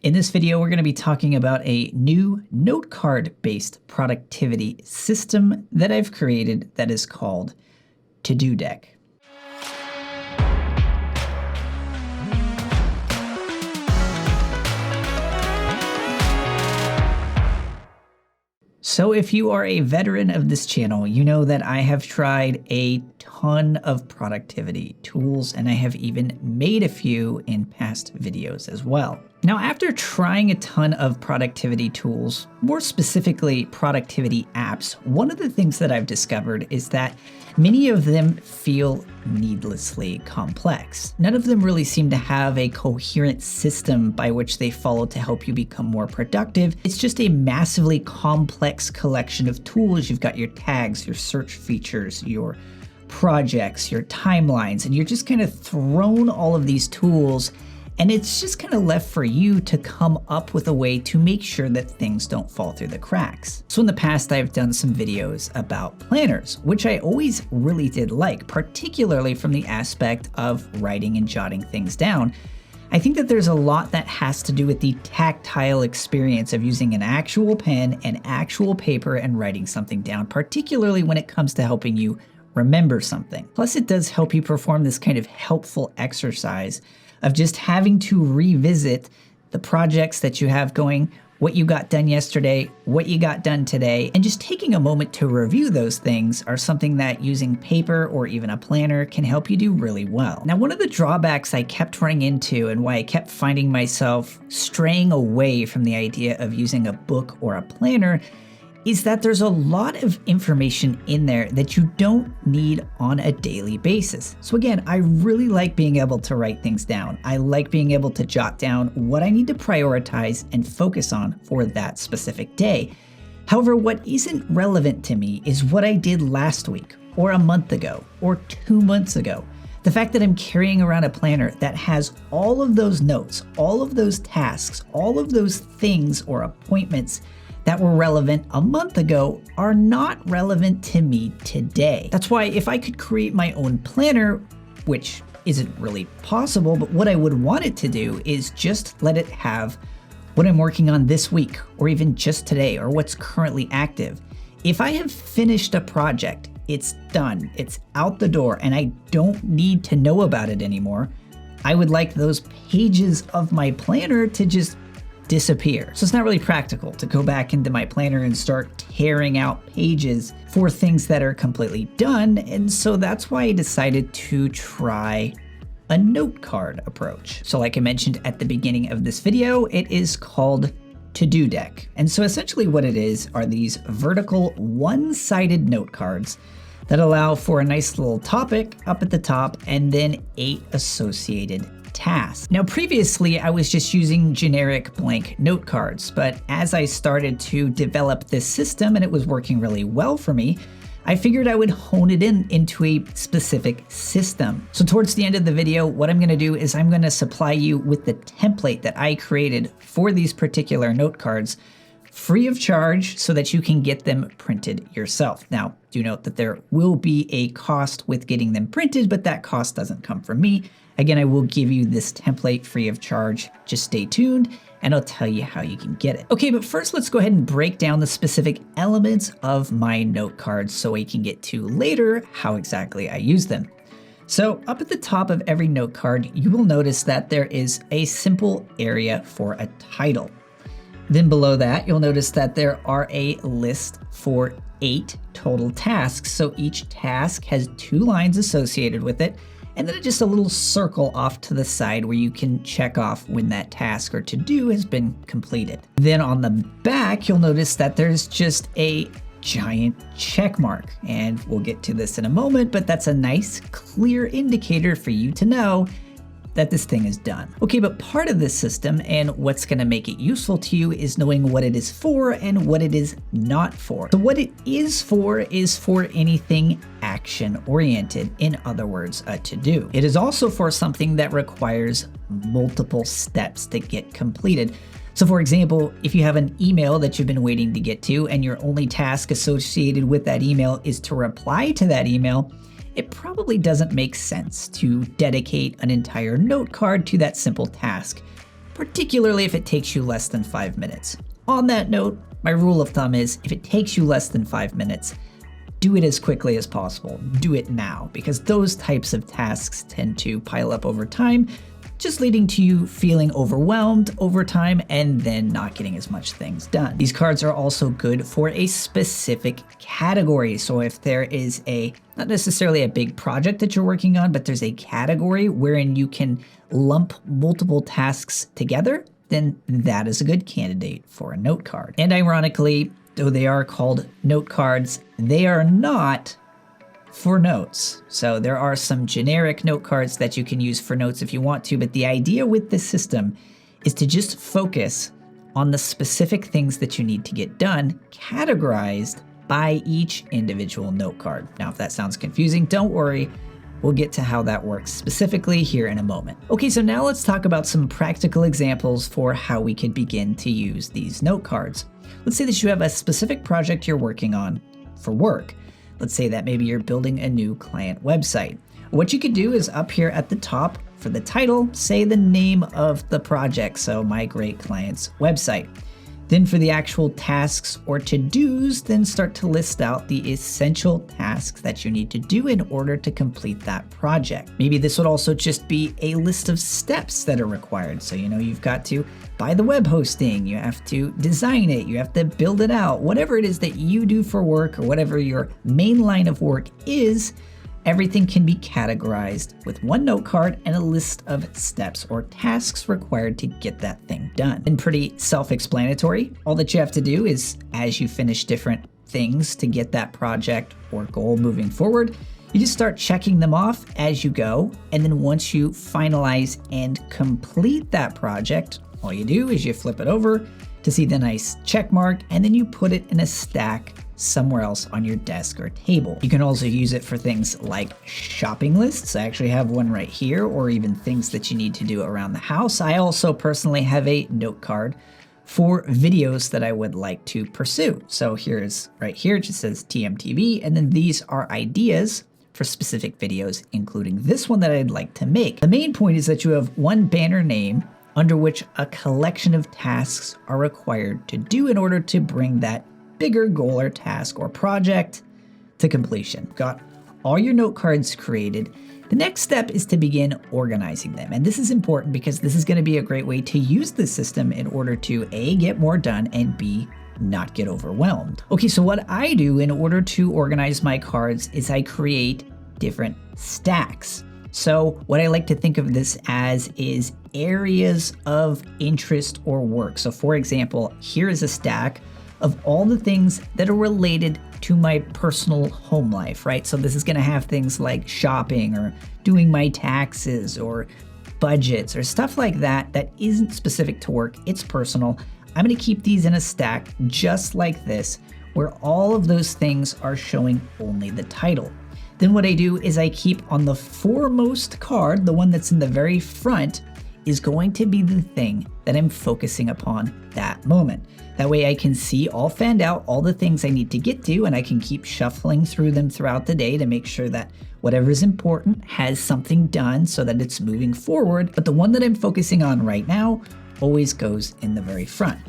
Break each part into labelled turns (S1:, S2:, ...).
S1: In this video, we're going to be talking about a new Notecard-based productivity system that I've created that is called ToDoDeck. So if you are a veteran of this channel, you know that I have tried a ton of productivity tools, and I have even made a few in past videos as well. Now, after trying a ton of productivity tools, more specifically productivity apps, one of the things that I've discovered is that many of them feel needlessly complex. None of them really seem to have a coherent system by which they follow to help you become more productive. It's just a massively complex collection of tools. You've got your tags, your search features, your projects, your timelines, and you're just kind of thrown all of these tools, and it's just kind of left for you to come up with a way to make sure that things don't fall through the cracks. So in the past, I've done some videos about planners, which I always really did like, particularly from the aspect of writing and jotting things down. I think that there's a lot that has to do with the tactile experience of using an actual pen and actual paper and writing something down, particularly when it comes to helping you remember something. Plus, it does help you perform this kind of helpful exercise of just having to revisit the projects that you have going, what you got done yesterday, what you got done today, and just taking a moment to review those things are something that using paper or even a planner can help you do really well. Now, one of the drawbacks I kept running into and why I kept finding myself straying away from the idea of using a book or a planner is that there's a lot of information in there that you don't need on a daily basis. So again, I really like being able to write things down. I like being able to jot down what I need to prioritize and focus on for that specific day. However, what isn't relevant to me is what I did last week or a month ago or 2 months ago. The fact that I'm carrying around a planner that has all of those notes, all of those tasks, all of those things or appointments that were relevant a month ago are not relevant to me today. That's why if I could create my own planner, which isn't really possible, but what I would want it to do is just let it have what I'm working on this week, or even just today, or what's currently active. If I have finished a project, it's done, it's out the door, and I don't need to know about it anymore, I would like those pages of my planner to just disappear. So it's not really practical to go back into my planner and start tearing out pages for things that are completely done. And so that's why I decided to try a note card approach. So like I mentioned at the beginning of this video, it is called ToDoDeck. And so essentially what it is are these vertical one-sided note cards that allow for a nice little topic up at the top and then 8 associated tasks. Now, previously, I was just using generic blank note cards, but as I started to develop this system and it was working really well for me, I figured I would hone it into a specific system. So towards the end of the video, what I'm gonna do is I'm gonna supply you with the template that I created for these particular note cards free of charge so that you can get them printed yourself. Now, do note that there will be a cost with getting them printed, but that cost doesn't come from me. Again, I will give you this template free of charge. Just stay tuned and I'll tell you how you can get it. Okay, but first let's go ahead and break down the specific elements of my note cards so we can get to later how exactly I use them. So up at the top of every note card, you will notice that there is a simple area for a title. Then below that, you'll notice that there are a list for 8 total tasks. So each task has 2 lines associated with it, and then just a little circle off to the side where you can check off when that task or to-do has been completed. Then on the back, you'll notice that there's just a giant check mark, and we'll get to this in a moment, but that's a nice, clear indicator for you to know that this thing is done. Okay, but part of this system and what's gonna make it useful to you is knowing what it is for and what it is not for. So what it is for anything action-oriented, in other words, a to-do. It is also for something that requires multiple steps to get completed. So for example, if you have an email that you've been waiting to get to and your only task associated with that email is to reply to that email, it probably doesn't make sense to dedicate an entire note card to that simple task. particularly if it takes you less than 5 minutes. On that note, my rule of thumb is if it takes you less than 5 minutes, do it as quickly as possible. Do it now, because those types of tasks tend to pile up over time, just leading to you feeling overwhelmed over time and then not getting as much things done. These cards are also good for a specific category. So if there is not necessarily a big project that you're working on, but there's a category wherein you can lump multiple tasks together, then that is a good candidate for a note card. And ironically, though they are called note cards, they are not for notes. So there are some generic note cards that you can use for notes if you want to, but the idea with this system is to just focus on the specific things that you need to get done, categorized by each individual note card. Now, if that sounds confusing, don't worry. We'll get to how that works specifically here in a moment. Okay, so now let's talk about some practical examples for how we could begin to use these note cards. Let's say that you have a specific project you're working on for work. Let's say that maybe you're building a new client website. What you could do is up here at the top for the title, say the name of the project, so my great client's website. Then for the actual tasks or to-dos, then start to list out the essential tasks that you need to do in order to complete that project. Maybe this would also just be a list of steps that are required. So, you've got to buy the web hosting, you have to design it, you have to build it out, whatever it is that you do for work or whatever your main line of work is. Everything can be categorized with one note card and a list of steps or tasks required to get that thing done. And pretty self-explanatory. All that you have to do is, as you finish different things to get that project or goal moving forward, you just start checking them off as you go. And then once you finalize and complete that project, all you do is you flip it over to see the nice check mark, and then you put it in a stack somewhere else on your desk or table. You can also use it for things like shopping lists. I actually have one right here, or even things that you need to do around the house. I also personally have a note card for videos that I would like to pursue. So right here, it just says TMTV, and then these are ideas for specific videos, including this one that I'd like to make. The main point is that you have one banner name under which a collection of tasks are required to do in order to bring that bigger goal or task or project to completion. Got all your note cards created. The next step is to begin organizing them. And this is important because this is going to be a great way to use the system in order to A, get more done, and B, not get overwhelmed. Okay, so what I do in order to organize my cards is I create different stacks. So what I like to think of this as is areas of interest or work. So for example, here is a stack of all the things that are related to my personal home life, right? So this is gonna have things like shopping or doing my taxes or budgets or stuff like that that isn't specific to work, it's personal. I'm gonna keep these in a stack just like this, where all of those things are showing only the title. Then what I do is I keep on the foremost card, the one that's in the very front, is going to be the thing that I'm focusing upon that moment. That way I can see all fanned out, all the things I need to get to, and I can keep shuffling through them throughout the day to make sure that whatever is important has something done so that it's moving forward. But the one that I'm focusing on right now always goes in the very front.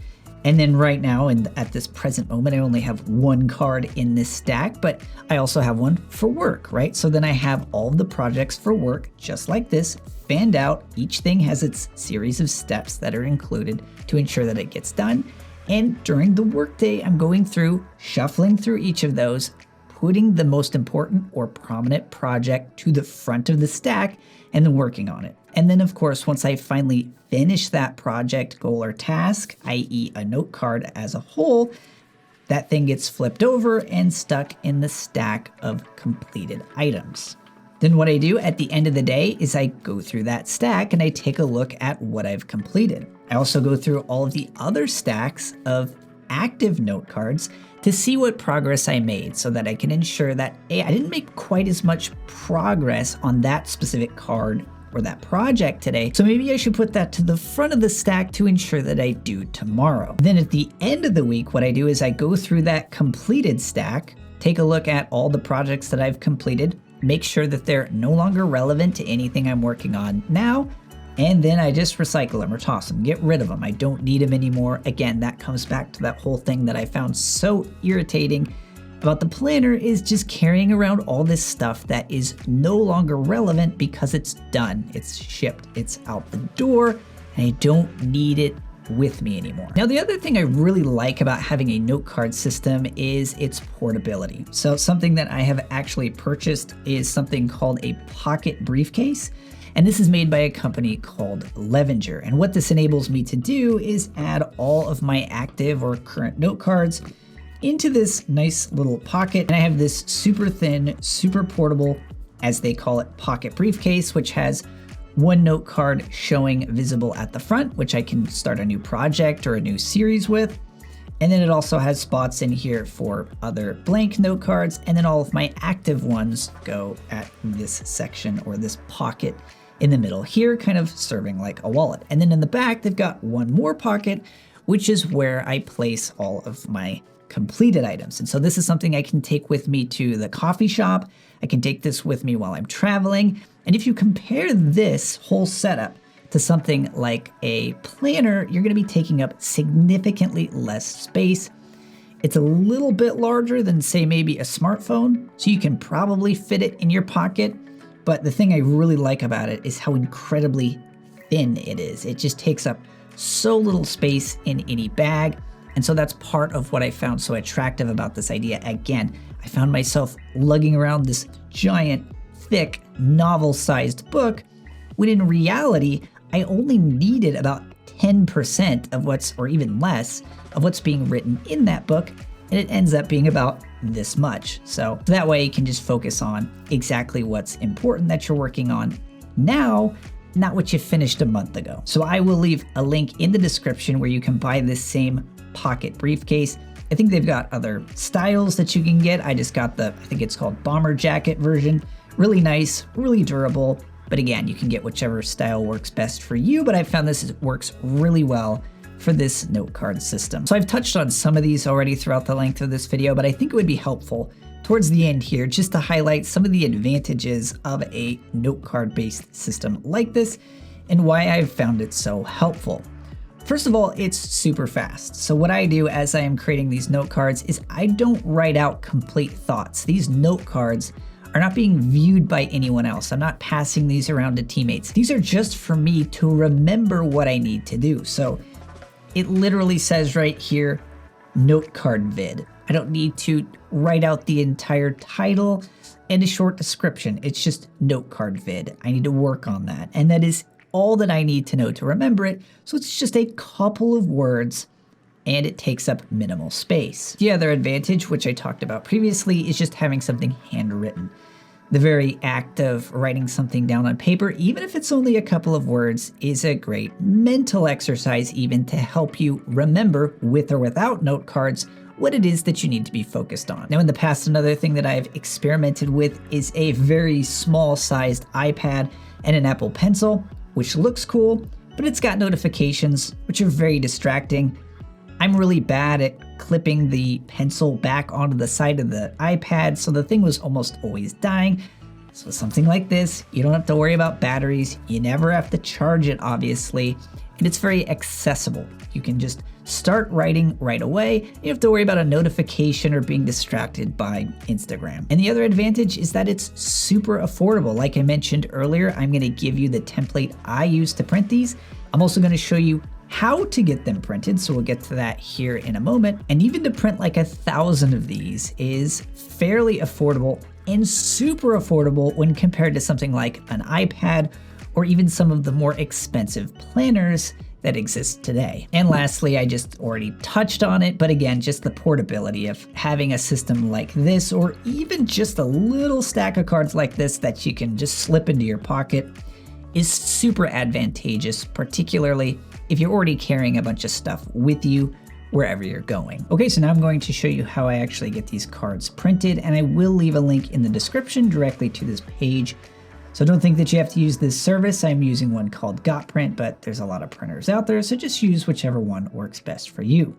S1: And then right now, and at this present moment, I only have one card in this stack, but I also have one for work, right? So then I have all of the projects for work, just like this, fanned out. Each thing has its series of steps that are included to ensure that it gets done. And during the workday, I'm going through, shuffling through each of those, putting the most important or prominent project to the front of the stack, and then working on it. And then of course, once I finally finish that project, goal, or task, i.e. a note card as a whole, that thing gets flipped over and stuck in the stack of completed items. Then what I do at the end of the day is I go through that stack and I take a look at what I've completed. I also go through all of the other stacks of active note cards to see what progress I made so that I can ensure that, hey, I didn't make quite as much progress on that specific card or that project today, so maybe I should put that to the front of the stack to ensure that I do tomorrow. Then at the end of the week, what I do is I go through that completed stack, take a look at all the projects that I've completed, make sure that they're no longer relevant to anything I'm working on now, and then I just recycle them or toss them, get rid of them. I don't need them anymore. Again, that comes back to that whole thing that I found so irritating about the planner, is just carrying around all this stuff that is no longer relevant because it's done, it's shipped, it's out the door, and I don't need it with me anymore. Now, the other thing I really like about having a note card system is its portability. So something that I have actually purchased is something called a pocket briefcase. And this is made by a company called Levenger. And what this enables me to do is add all of my active or current note cards into this nice little pocket. And I have this super thin, super portable, as they call it, pocket briefcase, which has one note card showing visible at the front, which I can start a new project or a new series with. And then it also has spots in here for other blank note cards. And then all of my active ones go at this section or this pocket in the middle here, kind of serving like a wallet. And then in the back, they've got one more pocket, which is where I place all of my completed items. And so this is something I can take with me to the coffee shop. I can take this with me while I'm traveling. And if you compare this whole setup to something like a planner, you're going to be taking up significantly less space. It's a little bit larger than, say, maybe a smartphone, so you can probably fit it in your pocket. But the thing I really like about it is how incredibly thin it is. It just takes up so little space in any bag. And so that's part of what I found so attractive about this idea. Again, I found myself lugging around this giant, thick, novel-sized book, when in reality, I only needed about 10% of what's, or even less, of what's being written in that book, and it ends up being about this much. So that way you can just focus on exactly what's important that you're working on now, not what you finished a month ago. So I will leave a link in the description where you can buy this same pocket briefcase. I think they've got other styles that you can get. I just got the, I think it's called bomber jacket version. Really nice, really durable. But again, you can get whichever style works best for you. But I found this works really well for this note card system. So I've touched on some of these already throughout the length of this video, but I think it would be helpful towards the end here just to highlight some of the advantages of a note card based system like this and why I've found it so helpful. First of all, it's super fast. So what I do as I am creating these note cards is I don't write out complete thoughts. These note cards are not being viewed by anyone else. I'm not passing these around to teammates. These are just for me to remember what I need to do. So it literally says right here, note card vid. I don't need to write out the entire title and a short description. It's just note card vid. I need to work on that. And that is all that I need to know to remember it. So it's just a couple of words and it takes up minimal space. The other advantage, which I talked about previously, is just having something handwritten. The very act of writing something down on paper, even if it's only a couple of words, is a great mental exercise even to help you remember, with or without note cards, what it is that you need to be focused on. Now in the past, another thing that I've experimented with is a very small sized iPad and an Apple Pencil, which looks cool, but it's got notifications, which are very distracting. I'm really bad at clipping the pencil back onto the side of the iPad, so the thing was almost always dying. So something like this, you don't have to worry about batteries, you never have to charge it, obviously, and it's very accessible. You can just start writing right away. You don't have to worry about a notification or being distracted by Instagram. And the other advantage is that it's super affordable. Like I mentioned earlier, I'm gonna give you the template I use to print these. I'm also gonna show you how to get them printed, so we'll get to that here in a moment. And even to print like 1,000 of these is fairly affordable and super affordable when compared to something like an iPad or even some of the more expensive planners that exist today. And lastly, I just already touched on it, but again, just the portability of having a system like this, or even just a little stack of cards like this that you can just slip into your pocket, is super advantageous, particularly if you're already carrying a bunch of stuff with you wherever you're going. Okay, so now I'm going to show you how I actually get these cards printed, and I will leave a link in the description directly to this page. So don't think that you have to use this service. I'm using one called GotPrint, but there's a lot of printers out there, so just use whichever one works best for you.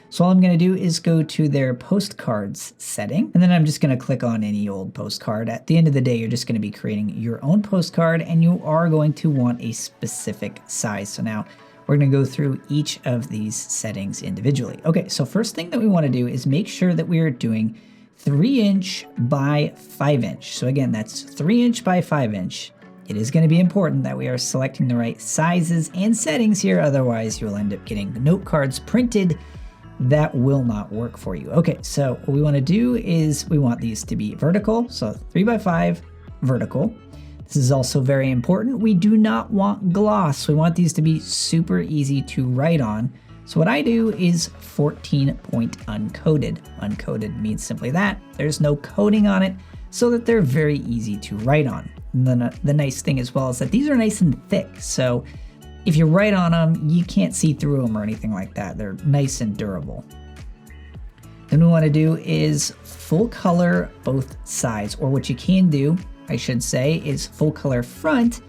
S1: So all I'm going to do is go to their postcards setting, and then I'm just going to click on any old postcard. At the end of the day, you're just going to be creating your own postcard, and you are going to want a specific size. So now we're going to go through each of these settings individually. Okay, so first thing that we want to do is make sure that we are doing 3" by 5". So again, that's 3" by 5". It is going to be important that we are selecting the right sizes and settings here, otherwise you'll end up getting note cards printed that will not work for you. Okay, so what we want to do is we want these to be vertical, so 3 by 5 vertical. This is also very important. We do not want gloss. We want these to be super easy to write on. So what I do is 14-point uncoded. Uncoded means simply that. There's no coding on it, so that they're very easy to write on. And then the nice thing as well is that these are nice and thick. So if you write on them, you can't see through them or anything like that. They're nice and durable. Then we want to do is full color both sides, or what you can do, I should say, is full color front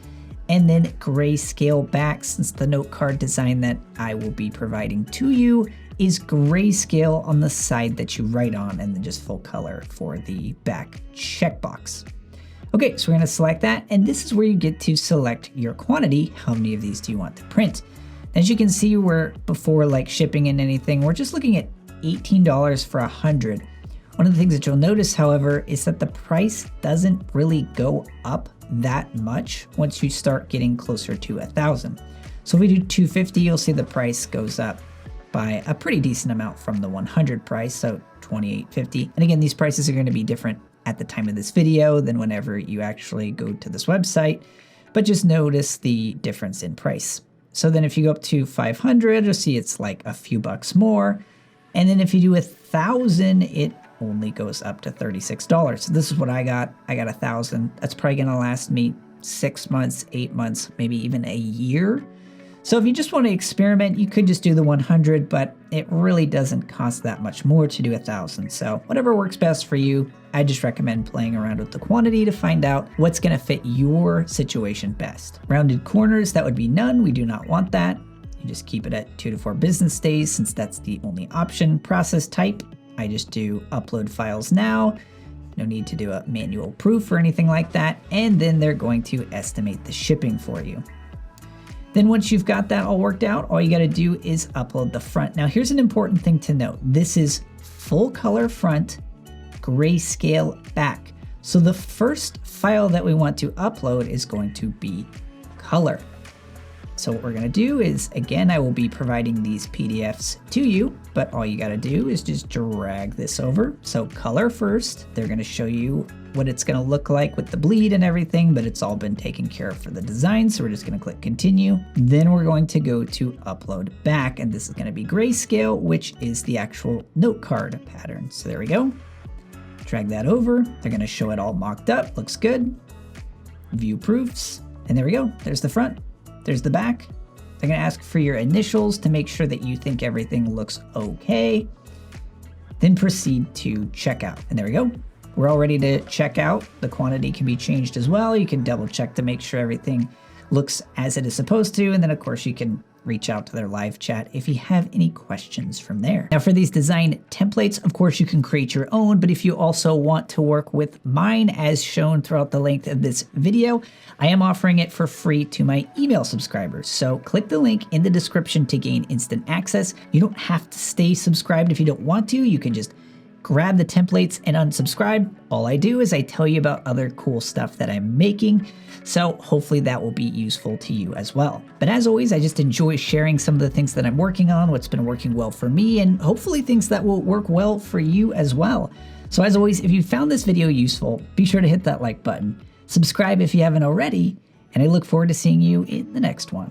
S1: and then grayscale back, since the note card design that I will be providing to you is grayscale on the side that you write on, and then just full color for the back checkbox. Okay, so we're going to select that, and this is where you get to select your quantity. How many of these do you want to print? As you can see, we're before like shipping and anything, we're just looking at $18 for 100. One of the things that you'll notice, however, is that the price doesn't really go up that much once you start getting closer to 1,000. So if we do 250, you'll see the price goes up by a pretty decent amount from the 100 price, so $28.50. And again, these prices are going to be different at the time of this video than whenever you actually go to this website, but just notice the difference in price. So then if you go up to 500, you'll see it's like a few bucks more. And then if you do 1,000, it only goes up to $36. So this is what I got. I got 1,000. That's probably gonna last me 6 months, 8 months, maybe even a year. So if you just want to experiment, you could just do the 100, but it really doesn't cost that much more to do 1,000. So whatever works best for you, I just recommend playing around with the quantity to find out what's going to fit your situation best. Rounded corners, that would be none. We do not want that. You just keep it at 2 to 4 business days, since that's the only option. Process type, I just do upload files now. No need to do a manual proof or anything like that. And then they're going to estimate the shipping for you. Then once you've got that all worked out, all you got to do is upload the front. Now here's an important thing to note. This is full color front, grayscale back. So the first file that we want to upload is going to be color. So what we're going to do is, again, I will be providing these PDFs to you, but all you got to do is just drag this over. So color first, they're going to show you what it's going to look like with the bleed and everything, but it's all been taken care of for the design. So we're just going to click continue. Then we're going to go to upload back, and this is going to be grayscale, which is the actual note card pattern. So there we go. Drag that over. They're going to show it all mocked up. Looks good. View proofs. And there we go. There's the front. There's the back. They're going to ask for your initials to make sure that you think everything looks okay. Then proceed to checkout. And there we go. We're all ready to check out. The quantity can be changed as well. You can double check to make sure everything looks as it is supposed to. And then of course you can reach out to their live chat if you have any questions from there. Now for these design templates, of course you can create your own, but if you also want to work with mine as shown throughout the length of this video, I am offering it for free to my email subscribers. So click the link in the description to gain instant access. You don't have to stay subscribed if you don't want to. You can just grab the templates and unsubscribe. All I do is I tell you about other cool stuff that I'm making. So hopefully that will be useful to you as well. But as always, I just enjoy sharing some of the things that I'm working on, what's been working well for me, and hopefully things that will work well for you as well. So as always, if you found this video useful, be sure to hit that like button, subscribe if you haven't already, and I look forward to seeing you in the next one.